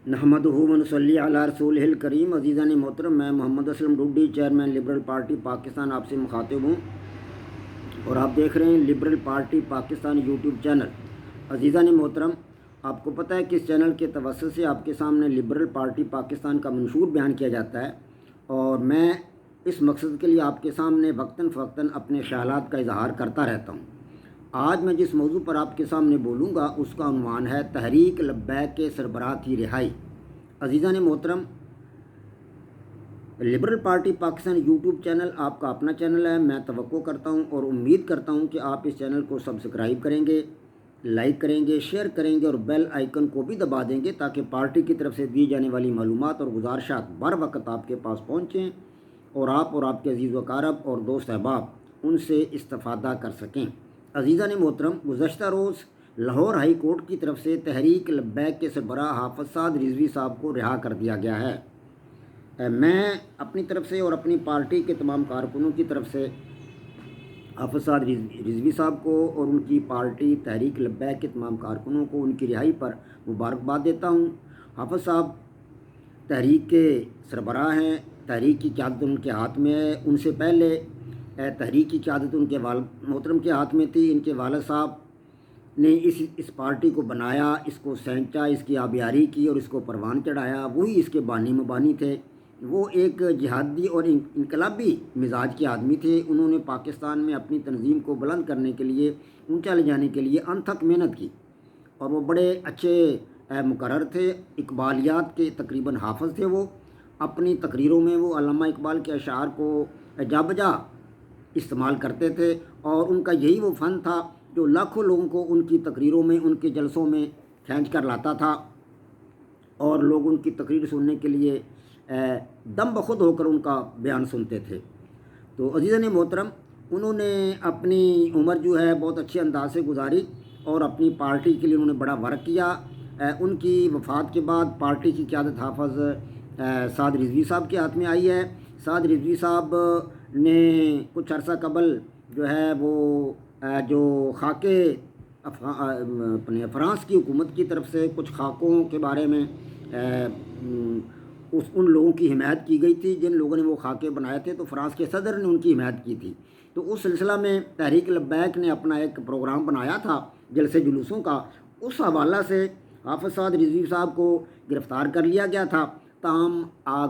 नहमदुहु व नसल्ली अला रसूलिहिल करीम। अज़ीज़ान मोहतरम, मैं Mohammad Aslam Duddi, chairman Liberal Party Pakistan, आपसे मुखातिब हूँ और आप देख रहे हैं Liberal Party Pakistan YouTube channel. अज़ीज़ान मोहतरम, आपको पता है कि इस चैनल के तवस्सुत से आपके सामने लिबरल पार्टी पाकिस्तान का मंशूर बयान किया जाता है और मैं इस मकसद के लिए आपके सामने वक्तन फ़वक्तन अपने ख़यालात का इजहार करता रहता हूँ। आज मैं जिस मौजू पर आपके सामने बोलूँगा उसका उन्वान है तहरीक लब्बैक के सरबराह की रिहाई। अज़ीज़ान मोहतरम, liberal Party Pakistan YouTube channel आपका अपना चैनल है। मैं तवक्को करता हूं और उम्मीद करता हूं कि आप इस चैनल को सब्सक्राइब करेंगे, लाइक करेंगे, शेयर करेंगे और बेल आइकन को भी दबा देंगे ताकि पार्टी की तरफ से दी जाने वाली मालूमात और गुजारिशात बर वक्त आपके पास पहुँचें और आप और आपके अजीज़ व कारब और दोस्त अहबाब उनसे इस्तिफ़ादा कर सकें। अज़ीज़ान मोहतरम, गुज़श्ता रोज़ लाहौर हाई कोर्ट की तरफ से तहरीक लब्बैक के सरबराह हाफ़िज़ साद रिज़वी साहब को रिहा कर दिया गया है। मैं अपनी तरफ से और अपनी पार्टी के तमाम कारकुनों की तरफ से हाफ़िज़ साद रिज़वी साहब को और उनकी पार्टी तहरीक लब्बैक के तमाम कारकुनों को उनकी रिहाई पर मुबारकबाद देता हूँ। हाफ़िज़ साहब तहरीक के सरबराह हैं, तहरीक की क़यादत उनके हाथ में है। उनसे पहले तहरीक की क़यादत उनके मोहतरम के हाथ में थी। इनके वालिद साहब ने इस पार्टी को बनाया, इसको सेंचा, इसकी आबियारी की और इसको परवान चढ़ाया। वही इसके बानी मबानी थे। वो एक जिहादी और इनकलाबी मिजाज के आदमी थे। उन्होंने पाकिस्तान में अपनी तंजीम को बुलंद करने के लिए, ऊंचा ले जाने के लिए अनथक मेहनत की और वो बड़े अच्छे मुकर्रर थे। इकबालियात के तकरीबन हाफ़िज़ थे। वो अपनी तकरीरों में वो अल्लामा इकबाल के अशार को जा बजा इस्तेमाल करते थे और उनका यही वो फ़न था जो लाखों लोगों को उनकी तकरीरों में, उनके जलसों में खींच कर लाता था और लोग उनकी तकरीर सुनने के लिए दम बखुद होकर उनका बयान सुनते थे। तो अज़ीज़ान मोहतरम, उन्होंने अपनी उम्र जो है बहुत अच्छे अंदाज से गुजारी और अपनी पार्टी के लिए उन्होंने बड़ा वर्क किया। उनकी वफ़ात के बाद पार्टी की क़यादत हाफ़िज़ साद रिज़वी साहब के हाथ में आई है। साद रिज़वी साहब ने कुछ अर्सा कबल जो है वो जो खाके अपने फ्रांस की हुकूमत की तरफ से कुछ खाकों के बारे में उन लोगों की हिमायत की गई थी जिन लोगों ने वो खाके बनाए थे। तो फ्रांस के सदर ने उनकी हिमायत की थी। तो उस सिलसिला में तहरीक लब्बैक ने अपना एक प्रोग्राम बनाया था जलसे जुलूसों का। उस हवाला से हाफ़िज़ साद रिज़वी साहब को गिरफ़्तार कर लिया गया था। ताहम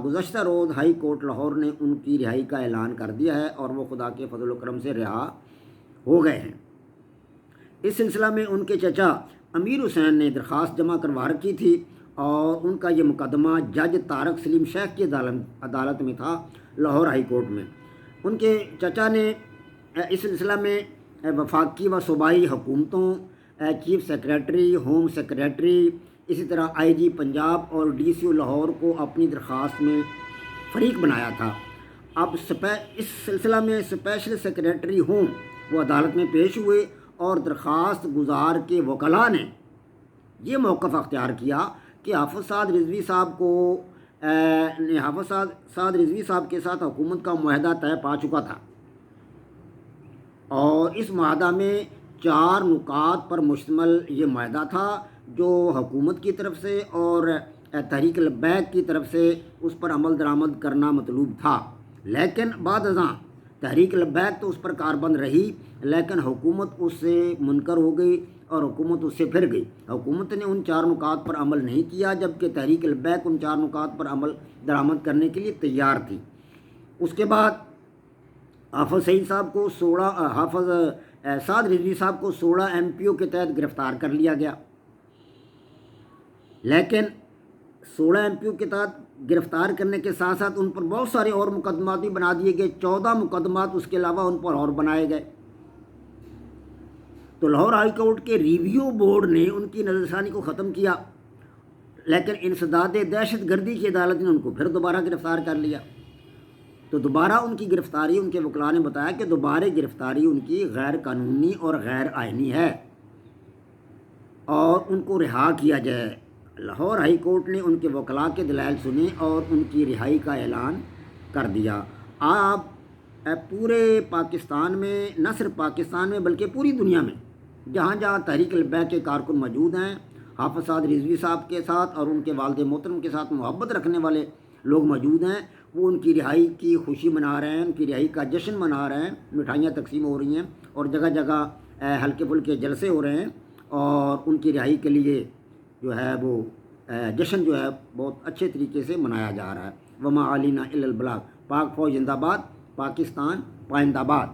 गुज़श्ता रोज़ हाई कोर्ट लाहौर ने उनकी रिहाई का ऐलान कर दिया है और वो खुदा के फजल व करम से रिहा हो गए हैं। इस सिलसिला में उनके चचा अमीर हुसैन ने दरख्वास्त जमा करवा रखी थी और उनका ये मुकदमा जज तारक सलीम शेख की अदालत में था, लाहौर हाई कोर्ट में। उनके चचा ने इस सिलसिला में वफाकी व सूबाई हुकूमतों, चीफ सेक्रेटरी, होम सेक्रेटरी, इसी तरह IG पंजाब और DCO लाहौर को अपनी दरख्वास्त में फ़रीक बनाया था। अब इस सिलसिला में स्पेशल सेक्रेटरी होम वो अदालत में पेश हुए और दरख्वास्त गुजार के वकला ने ये मौक़िफ़ अख्तियार किया कि हाफ़िज़ साद रिज़वी साहब को हाफ़िज़ साद रिज़वी साहब के साथ हुकूमत का मुआहदा तय पा चुका था और इस मुआहदा में 4 नुकात पर मुश्तमिल ये मुआहदा था जो हुकूमत की तरफ से और तहरीक लब्बैक की तरफ से उस पर अमल दरामद करना मतलूब था। लेकिन बाद अज़ां तहरीक लब्बैक तो उस पर कारबंद रही, लेकिन हुकूमत उससे मुनकर हो गई और हुकूमत उससे फिर गई। हुकूमत ने उन 4 नुकात पर अमल नहीं किया जबकि तहरीक लब्बैक उन 4 नुकात पर अमल दरामद करने के लिए तैयार थी। उसके बाद हाफ़िज़ सईद साहब को हाफ़िज़ साद रिज़वी साहब को 16 MPO के तहत गिरफ़्तार कर लिया गया। लेकिन 16 MPO के तहत गिरफ़्तार करने के साथ साथ उन पर बहुत सारे और मुकदमात भी बना दिए गए। 14 मुकदमात उसके अलावा उन पर और बनाए गए। तो लाहौर हाई कोर्ट के रिव्यू बोर्ड ने उनकी नज़रसानी को ख़त्म किया, लेकिन इंसदाद दहशत गर्दी की अदालत ने उनको फिर दोबारा गिरफ़्तार कर लिया। तो दोबारा उनकी गिरफ़्तारी, उनके वकला ने बताया कि दोबारा गिरफ़्तारी उनकी गैर कानूनी और गैर आइनी है और उनको रिहा किया जाए। लाहौर हाई कोर्ट ने उनके वकला के दलाइल सुने और उनकी रिहाई का ऐलान कर दिया। आप पूरे पाकिस्तान में, न सिर्फ पाकिस्तान में बल्कि पूरी दुनिया में जहाँ जहाँ तहरीक लब्बैक के कारकुन मौजूद हैं, حافظ سعد رضوی صاحب کے ساتھ اور ان کے والد محترم کے ساتھ محبت رکھنے والے لوگ موجود ہیں، وہ ان کی رہائی کی خوشی منا رہے ہیں، ان کی رہائی کا جشن منا رہے ہیں، مٹھائیاں تقسیم ہو رہی ہیں اور جگہ جگہ ہلکے پھلکے جلسے ہو رہے ہیں، اور ان کی رہائی کے لیے جو ہے وہ جشن جو ہے بہت اچھے طریقے سے منایا جا رہا ہے۔ وما علینا الا البلاغ۔ پاک فوج زندہ باد، پاکستان پائندہ باد۔